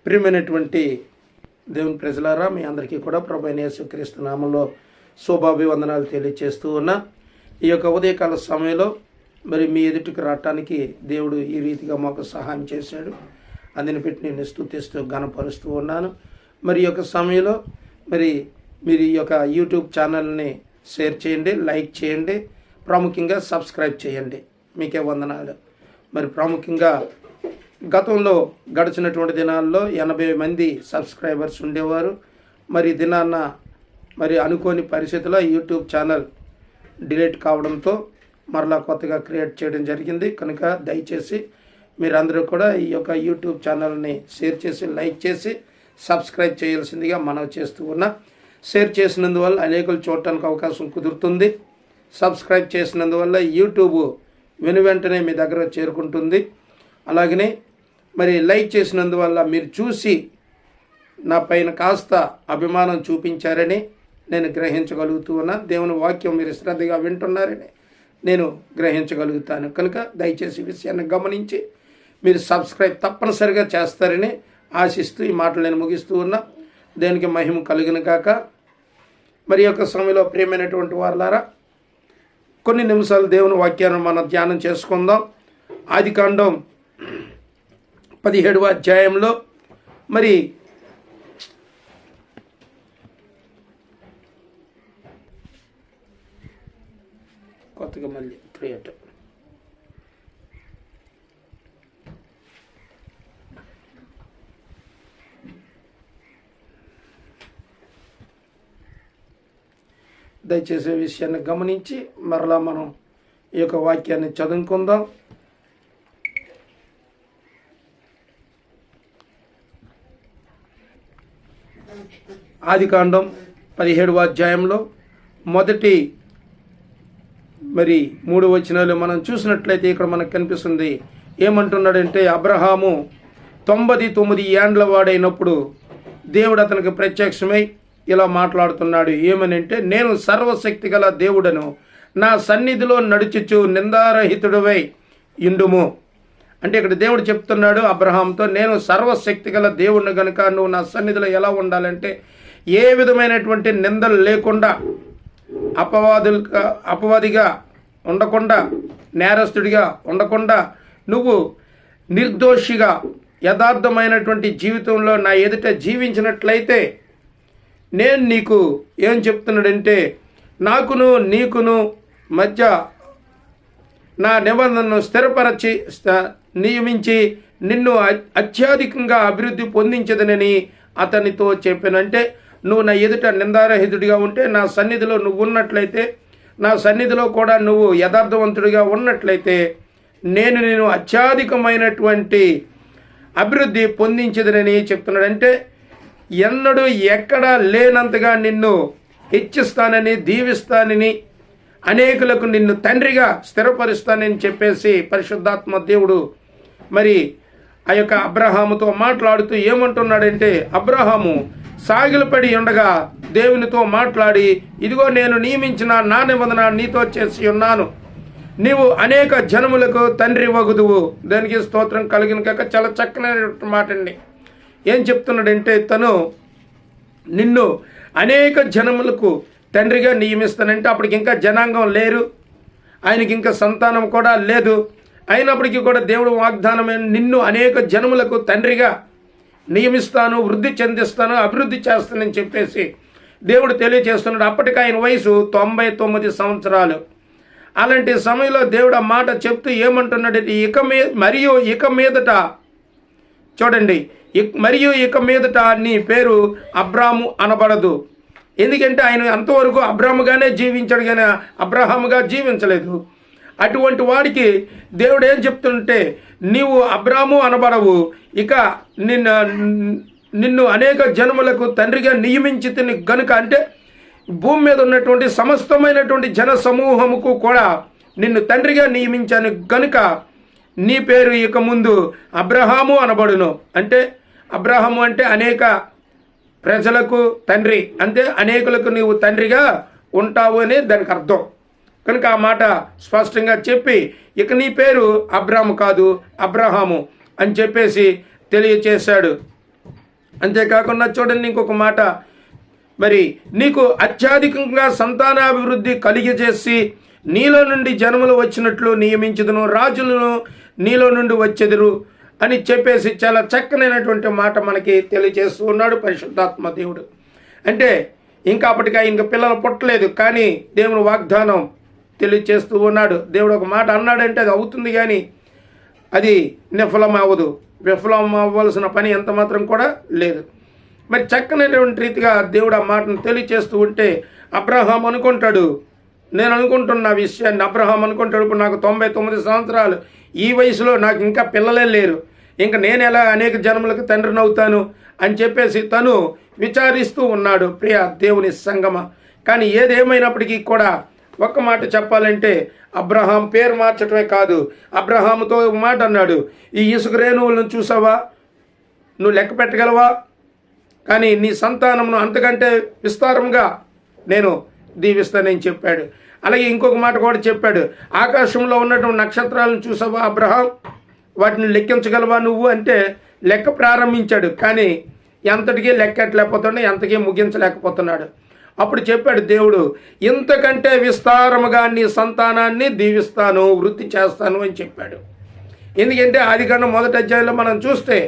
ప్రియమైనటువంటి దేవుని ప్రజలారా, మీ అందరికీ కూడా ప్రభువైన యేసుక్రీస్తు నామములో శుభాభివందనాలు తెలియజేస్తూ ఉన్నా. ఈ యొక్క ఉదయకాల సమయంలో మరి మీ ఎదుటికి రావటానికి దేవుడు ఈ రీతిగా మాకు సహాయం చేశాడు. అందుని పెట్టి నేను స్తుతిస్తూ ఘనపరుస్తూ ఉన్నాను. మరి ఈ యొక్క సమయంలో మరి మీరు ఈ యొక్క యూట్యూబ్ ఛానల్ని షేర్ చేయండి, లైక్ చేయండి, ప్రాముఖ్యంగా సబ్స్క్రైబ్ చేయండి. మీకే వందనాలు. మరి ప్రాముఖ్యంగా గతంలో గడిచినటువంటి దినాల్లో 80 మంది సబ్స్క్రైబర్స్ ఉండేవారు. మరి దినాన్న మరి అనుకోని పరిస్థితిలో యూట్యూబ్ ఛానల్ డిలీట్ కావడంతో మరలా కొత్తగా క్రియేట్ చేయడం జరిగింది. కనుక దయచేసి మీరందరూ కూడా ఈ యొక్క యూట్యూబ్ ఛానల్ని షేర్ చేసి, లైక్ చేసి, సబ్స్క్రైబ్ చేయాల్సిందిగా మనవి చేస్తూ ఉన్నా. షేర్ చేసినందువల్ల అనేకులు చూడటానికి అవకాశం కుదురుతుంది. సబ్స్క్రైబ్ చేసినందువల్ల యూట్యూబ్ వెంటనే మీ దగ్గర చేరుకుంటుంది. అలాగనే మరి లైక్ చేసినందువల్ల మీరు చూసి నా పైన కాస్త అభిమానం చూపించారని నేను గ్రహించగలుగుతూ ఉన్నా. దేవుని వాక్యం మీరు శ్రద్ధగా వింటున్నారని నేను గ్రహించగలుగుతాను. కనుక దయచేసి ఈ విషయాన్ని గమనించి మీరు సబ్స్క్రైబ్ తప్పనిసరిగా చేస్తారని ఆశిస్తూ ఈ మాటలు నేను ముగిస్తూ ఉన్నా. దేనికి మహిమ కలుగును గాక. మరి యొక్క సమయంలో ప్రియమైనటువంటి వారలారా, కొన్ని నిమిషాలు దేవుని వాక్యాన్ని మనం ధ్యానం చేసుకుందాం. ఆదికాండం 17వ అధ్యాయంలో మరి కొత్తగా మళ్ళీ క్రియేట్ దయచేసే విషయాన్ని గమనించి మరలా మనం ఈ యొక్క వాక్యాన్ని చదువుకుందాం. ఆదికాండం 17వ అధ్యాయంలో మొదటి మరి 3 వచనాలు మనం చూసినట్లయితే ఇక్కడ మనకు కనిపిస్తుంది. ఏమంటున్నాడంటే, అబ్రహాము 99 ఏండ్ల వాడైనప్పుడు దేవుడు అతనికి ప్రత్యక్షమై ఇలా మాట్లాడుతున్నాడు. ఏమనంటే, నేను సర్వశక్తి గల దేవుడను, నా సన్నిధిలో నడుచుచు నిందారహితుడివై ఇండుము. అంటే ఇక్కడ దేవుడు చెప్తున్నాడు అబ్రహాంతో, నేను సర్వశక్తి గల దేవుడిని గనుక నువ్వు నా సన్నిధిలో ఎలా ఉండాలంటే, ఏ విధమైనటువంటి నిందలు లేకుండా, అపవాదిగా ఉండకుండా, నేరస్తుడిగా ఉండకుండా, నువ్వు నిర్దోషిగా యథార్థమైనటువంటి జీవితంలో నా ఎదుట జీవించినట్లయితే నేను నీకు ఏం చెప్తున్నాడంటే, నాకును నీకును మధ్య నా నిబంధనను స్థిరపరచి నియమించి నిన్ను అత్యధికంగా అభివృద్ధి పొందించదనని అతనితో చెప్పానంటే, నువ్వు నా ఎదుట నిందారహితుడిగా ఉంటే, నా సన్నిధిలో నువ్వు ఉన్నట్లయితే, నా సన్నిధిలో కూడా నువ్వు యథార్థవంతుడిగా ఉన్నట్లయితే నేను అత్యధికమైనటువంటి అభివృద్ధి పొందించదనని చెప్తున్నాడంటే, ఎన్నడూ ఎక్కడా లేనంతగా నిన్ను హెచ్చిస్తానని, దీవిస్తానని, అనేకులకు నిన్ను తండ్రిగా స్థిరపరుస్తానని చెప్పేసి పరిశుద్ధాత్మ దేవుడు మరి ఆ యొక్క అబ్రహాముతో మాట్లాడుతూ ఏమంటున్నాడంటే, అబ్రహాము సాగిలపడి ఉండగా దేవునితో మాట్లాడి, ఇదిగో నేను నియమించిన నా నిబంధన నీతో చేసి ఉన్నాను, నీవు అనేక జనములకు తండ్రి వగుదువు. దానికి స్తోత్రం కలిగిన కాక. చాలా చక్కనైన మాట అండి. ఏం చెప్తున్నాడంటే, తను నిన్ను అనేక జనములకు తండ్రిగా నియమిస్తానంటే, అప్పటికి ఇంకా జనాంగం లేరు, ఆయనకి ఇంకా సంతానం కూడా లేదు. అయినప్పటికీ కూడా దేవుడు వాగ్దానమైన నిన్ను అనేక జనములకు తండ్రిగా నియమిస్తాను, వృద్ధి చెందిస్తాను, అభివృద్ధి చేస్తానని చెప్పేసి దేవుడు తెలియజేస్తున్నాడు. అప్పటికి ఆయన వయసు 99 సంవత్సరాలు. అలాంటి సమయంలో దేవుడు ఆ మాట చెప్తూ ఏమంటున్నాడంటే, ఇక మీదట చూడండి, ఇక మీదట నీ పేరు అబ్రాము అనబడదు. ఎందుకంటే ఆయన అంతవరకు అబ్రాముగానే జీవించాడు, కానీ అబ్రహాముగా జీవించలేదు. అటువంటి వాడికి దేవుడు ఏం చెప్తుంటే, నీవు అబ్రాము అనబడవు, ఇక నిన్ను అనేక జనములకు తండ్రిగా నియమించి గనుక, అంటే భూమి మీద ఉన్నటువంటి సమస్తమైనటువంటి జన సమూహముకు కూడా నిన్ను తండ్రిగా నియమించాను గనుక నీ పేరు ఇక ముందు అబ్రహాము అనబడును. అంటే అబ్రహాము అంటే అనేక ప్రజలకు తండ్రి, అంటే అనేకులకు నీవు తండ్రిగా ఉంటావు అని దానికి అర్థం. కనుక ఆ మాట స్పష్టంగా చెప్పి, ఇక నీ పేరు అబ్రాము కాదు అబ్రహాము అని చెప్పేసి తెలియచేశాడు. అంతేకాకుండా చూడండి ఇంకొక మాట, మరి నీకు అత్యధికంగా సంతానాభివృద్ధి కలిగజేసి నీలో నుండి జనములు వచ్చినట్లు నియమించుదును, రాజులను నీలో నుండి వచ్చెదరు అని చెప్పేసి చాలా చక్కనైనటువంటి మాట మనకి తెలియజేస్తూ ఉన్నాడు పరిశుద్ధాత్మ దేవుడు. అంటే ఇంకా అప్పటికి ఆయనకి పిల్లలు పుట్టలేదు, కానీ దేవుని వాగ్దానం తెలియజేస్తూ ఉన్నాడు. దేవుడు ఒక మాట అన్నాడంటే అది అవుతుంది, కానీ అది విఫలం అవ్వదు. విఫలం అవ్వాల్సిన పని ఎంత మాత్రం కూడా లేదు. మరి చక్కనైనటువంటి రీతిగా దేవుడు ఆ మాటను తెలియచేస్తూ ఉంటే అబ్రహాం అనుకుంటాడు, నేను అనుకుంటున్న విషయాన్ని అబ్రహాం అనుకుంటాడు, ఇప్పుడు నాకు 99 సంవత్సరాలు, ఈ వయసులో నాకు ఇంకా పిల్లలే లేరు, ఇంకా నేను ఎలా అనేక జన్మలకు తండ్రిని అవుతాను అని చెప్పేసి తను విచారిస్తూ ఉన్నాడు. ప్రియ దేవుని సంగమ, కానీ ఏదేమైనప్పటికీ కూడా ఒక్క మాట చెప్పాలంటే అబ్రహాం పేరు మార్చడమే కాదు, అబ్రహాముతో ఒక మాట అన్నాడు, ఈ ఇసుక రేణువులను చూసావా, నువ్వు లెక్క పెట్టగలవా, కానీ నీ సంతానమును అంతకంటే విస్తారంగా నేను దీవిస్తానని చెప్పాడు. అలాగే ఇంకొక మాట కూడా చెప్పాడు, ఆకాశంలో ఉన్నటువంటి నక్షత్రాలను చూసావా అబ్రహాం, వాటిని లెక్కించగలవా నువ్వు అంటే లెక్క ప్రారంభించాడు, కానీ ఎంతటికీ లెక్కట్లేకపోతున్నాడు, ఎంతకీ ముగించలేకపోతున్నాడు. అప్పుడు చెప్పాడు దేవుడు, ఇంతకంటే విస్తారముగా నీ సంతానాన్ని దీవిస్తాను, వృద్ధి చేస్తాను అని చెప్పాడు. ఎందుకంటే ఆదికాండం 1వ అధ్యాయంలో మనం చూస్తే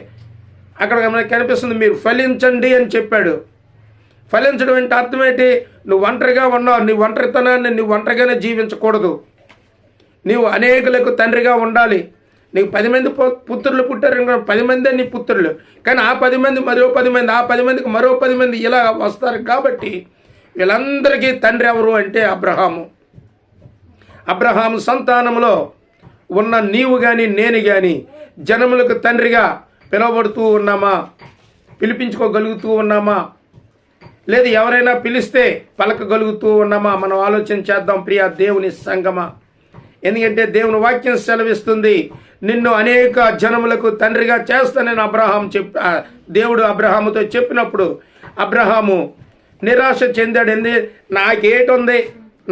అక్కడ మనకు కనిపిస్తుంది, మీరు ఫలించండి అని చెప్పాడు. ఫలించడం అంటే అర్థం ఏంటి? నువ్వు ఒంటరిగా ఉన్నావు, నీ ఒంటరితనాన్ని నువ్వు ఒంటరిగానే జీవించకూడదు, నీవు అనేకులకు తండ్రిగా ఉండాలి. నీకు 10 మంది పుత్రులు పుట్టారు, 10 మందే నీ పుత్రులు, కానీ ఆ 10 మంది మరో 10 మంది, ఆ 10 మందికి మరో 10 మంది ఇలా వస్తారు. కాబట్టి వీళ్ళందరికీ తండ్రి ఎవరు అంటే అబ్రహాము. అబ్రహాము సంతానంలో ఉన్న నీవు కానీ నేను కానీ జనములకు తండ్రిగా పిలువబడుతూ ఉన్నామా, పిలిపించుకోగలుగుతూ ఉన్నామా, లేదు ఎవరైనా పిలిస్తే పలకగలుగుతూ ఉన్నామా? మనం ఆలోచన చేద్దాం ప్రియ దేవుని సంగమా. ఎందుకంటే దేవుని వాక్యం సెలవిస్తుంది, నిన్ను అనేక జనములకు తండ్రిగా చేస్తానని దేవుడు అబ్రహాముతో చెప్పినప్పుడు అబ్రహాము నిరాశ చెందాడు. నాకేటుంది,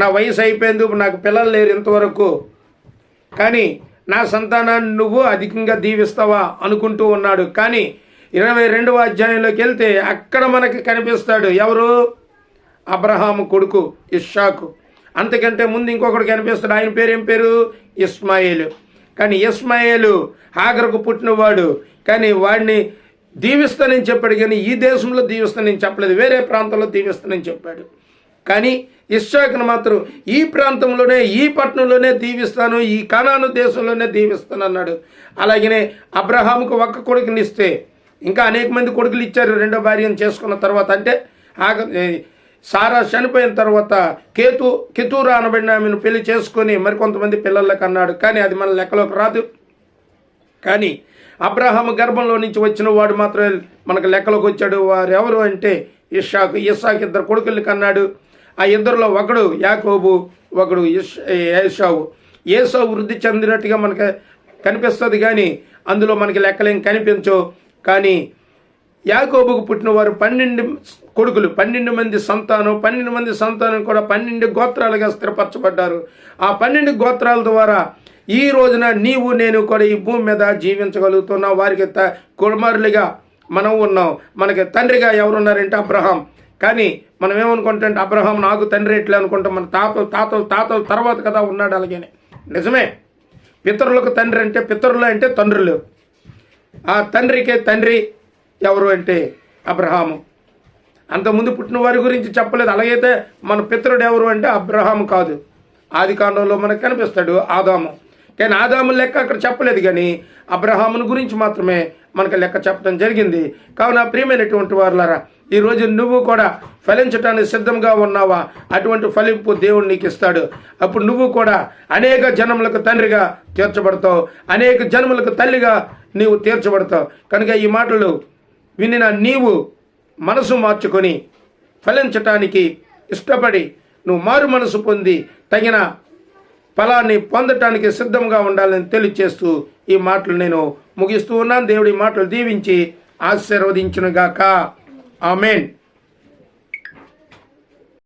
నా వయసు అయిపోయింది, నాకు పిల్లలు లేరు ఇంతవరకు, కానీ నా సంతానాన్ని నువ్వు అధికంగా దీవిస్తావా అనుకుంటూ ఉన్నాడు. కానీ 22వ అధ్యాయంలోకి వెళ్తే అక్కడ మనకి కనిపిస్తాడు ఎవరు? అబ్రహాము కొడుకు ఇస్సాకు. అంతకంటే ముందు ఇంకొకటి కనిపిస్తాడు, ఆయన పేరు ఏం పేరు? ఇస్మాయిలు. కానీ ఇస్మాయిలు హాగరుకు పుట్టినవాడు, కానీ వాడిని దీవిస్తానని చెప్పాడు, కానీ ఈ దేశంలో దీవిస్తానని చెప్పలేదు, వేరే ప్రాంతంలో దీవిస్తానని చెప్పాడు. కానీ ఇస్సాకును మాత్రం ఈ ప్రాంతంలోనే, ఈ పట్టణంలోనే దీవిస్తాను, ఈ కనాను దేశంలోనే దీవిస్తాను అన్నాడు. అలాగనే అబ్రహాముకు ఒక్క కొడుకునిస్తే ఇంకా అనేక మంది కొడుకులు ఇచ్చారు 2వ భార్యను చేసుకున్న తర్వాత. అంటే సారా చనిపోయిన తర్వాత కెతూరా అనబడిన ఆమెను పెళ్లి చేసుకొని మరికొంతమంది పిల్లలకు అన్నాడు, కానీ అది మన లెక్కలోకి రాదు. కానీ అబ్రహాము గర్భంలో నుంచి వచ్చిన వాడు మాత్రమే మనకు లెక్కలోకి వచ్చాడు. వారు ఎవరు అంటే ఇస్సాకు. 2 కొడుకుల్ని కన్నాడు. ఆ ఇద్దరిలో ఒకడు యాకోబు, ఒకడు ఏసావు. ఏసావు వృద్ధి చెందినట్టుగా మనకు కనిపిస్తుంది, కానీ అందులో మనకి లెక్కలేం కనిపించవు. కానీ యాకోబుకు పుట్టిన వారు 12 కొడుకులు, 12 మంది సంతానం. 12 మంది సంతానం కూడా 12 గోత్రాలుగా స్థిరపరచబడ్డారు. ఆ 12 గోత్రాల ద్వారా ఈ రోజున నీవు నేను కూడా ఈ భూమి మీద జీవించగలుగుతున్నాం. వారికి కుమారులుగా మనం ఉన్నాం. మనకి తండ్రిగా ఎవరున్నారంటే అబ్రహాం. కానీ మనం ఏమనుకుంటామంటే అబ్రహాం నాకు తండ్రి ఎట్లా అనుకుంటాం, మన తాతల తర్వాత కదా ఉన్నాడు. అలాగనే నిజమే, పితరులకు తండ్రి అంటే పితరులు అంటే తండ్రులు. ఆ తండ్రికే తండ్రి ఎవరు అంటే అబ్రహాము. అంతకుముందు పుట్టిన వారి గురించి చెప్పలేదు. అలాగైతే మన పితరుడు ఎవరు అంటే అబ్రహాము కాదు. ఆదికాండంలో మనకు కనిపిస్తాడు ఆదాము. కానీ ఆదాము లెక్క అక్కడ చెప్పలేదు, కానీ అబ్రహామును గురించి మాత్రమే మనకు లెక్క చెప్పడం జరిగింది. కావున ప్రియమైనటువంటి వారులారా, ఈరోజు నువ్వు కూడా ఫలించడానికి సిద్ధంగా ఉన్నావా? అటువంటి ఫలింపు దేవుడు నీకు ఇస్తాడు. అప్పుడు నువ్వు కూడా అనేక జనములకు తండ్రిగా తీర్చబడతావు, అనేక జనములకు తల్లిగా నీవు తీర్చబడతావు. కనుక ఈ మాటలు వినిన నీవు మనసు మార్చుకొని ఫలించటానికి ఇష్టపడి నువ్వు మారు మనసు పొంది తగిన ఫలాన్ని పొందటానికి సిద్ధంగా ఉండాలని తెలియచేస్తూ ఈ మాటలు నేను ముగిస్తూ ఉన్నాను. దేవుడి మాటలు దీవించి ఆశీర్వదించునుగాక. ఆమేన్.